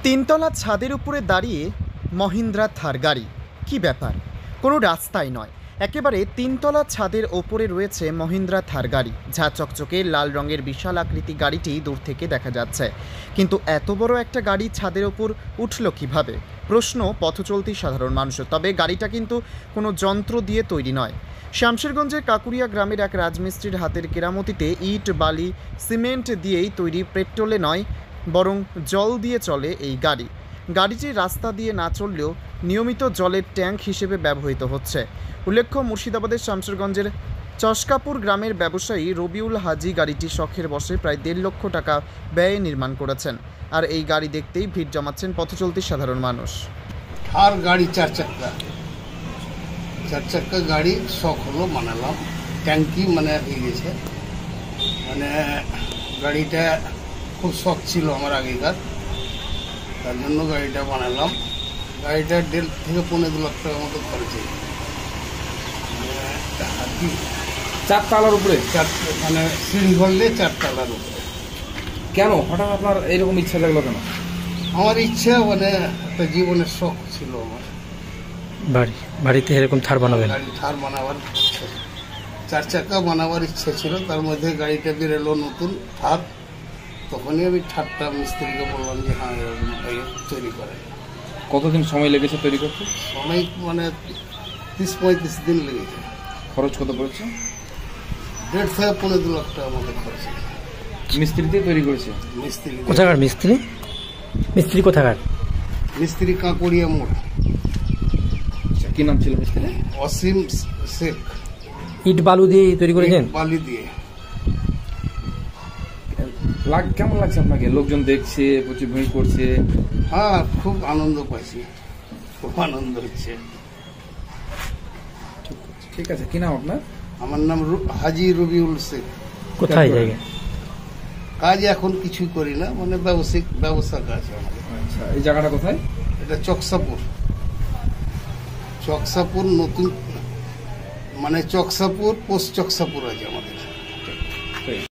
তিনতলা ছাদের উপরে দাঁড়িয়ে মহিন্দ্রা থার গাড়ি। কি ব্যাপার, কোনো রাস্তাই নয়, একেবারে তিনতলা ছাদের ওপরে রয়েছে মহিন্দ্রা থার গাড়ি। ঝা চকচকে লাল রঙের বিশাল আকৃতি গাড়িটি দূর থেকে দেখা যাচ্ছে, কিন্তু এত বড় একটা গাড়ি ছাদের ওপর উঠল কিভাবে, প্রশ্ন পথচলতি সাধারণ মানুষের। তবে গাড়িটা কিন্তু কোনো যন্ত্র দিয়ে তৈরি নয়। শামশেরগঞ্জের কাকুরিয়া গ্রামের এক রাজমিস্ত্রির হাতের কেরামতিতে ইট, বালি, সিমেন্ট দিয়েই তৈরি, পেট্রোলে নয় বরং জল দিয়ে চলে এই গাড়ি। গাড়িটি রাস্তা দিয়ে না চললেও নিয়মিত জলের ট্যাঙ্ক হিসেবে ব্যবহৃত হচ্ছে। উল্লেখ্য, মুর্শিদাবাদের শামশেরগঞ্জের চশকাপুর গ্রামের ব্যবসায়ী রবিউল হাজি গাড়িটি শখের বশে প্রায় 1.5 লক্ষ টাকা ব্যয়ে নির্মাণ করেছেন। আর এই গাড়ি দেখতেই ভিড় জমাচ্ছেন পথচলতি সাধারণ মানুষ। আর গাড়ি চার চাক্কা গাড়ি শখ হলো, বানালাম। ট্যাঙ্কি হয়ে গেছে, গাড়িটা খুব শখ ছিল আমার আগেকার, তার জন্য গাড়িটা বানালাম। গাড়িটা 1.5 থেকে 2.5 লাখ টাকার মতো খরচ। চারতলার উপরে, সিঁড়ি ঘরলে 4 তলার উপরে। কেন হঠাৎ আপনার এইরকম ইচ্ছা লাগলো কেন? আমার ইচ্ছা একটা জীবনের শখ ছিল আমার, বাড়িতে এরকম থার বানাবেন। গাড়ি থার বানাবার ইচ্ছা, 4 চাকা বানাবার ইচ্ছা ছিল। তার মধ্যে গাড়িটা বেরোলো নতুন থার, তখনই আমি থারটা মিস্ত্রিকে বললাম যে হ্যাঁ এরকম তৈরি করে। কতদিন সময় লেগেছে তৈরি করতে? সময় 30-35 দিন লেগেছে। খরচ কত পড়েছে? 1.5 থেকে 2.5 লাখ টাকার মতো খরচ। মিস্ত্রি দিয়ে তৈরি করেছে? মিস্ত্রি। কোথাকার মিস্ত্রি? মিস্ত্রি কোথাকার? মিস্ত্রি কাকুরিয়া মোড়। কি নাম ছিল মিস্ত্রি? অসীম শেখ। ইট বালু দিয়ে তৈরি করেছেন? বালি দিয়ে। কেমন লাগছে আপনাকে? লোকজন দেখছে, প্রচুর ভিড় করছে। হ্যাঁ, খুব আনন্দ পাইছি, খুব আনন্দ হচ্ছে। ঠিক আছে, কি নাম আপনার? আমার নাম হাজি রবিউল শেখ। কোথায় জায়গা? কাজ এখন কিছুই করি না, ব্যবসা কাজ আমাদের। আচ্ছা, এই জায়গাটা কোথায়? এটা চকসাপুর নতুন, চকসাপুর পোস্ট চকসাপুর আছে আমাদের।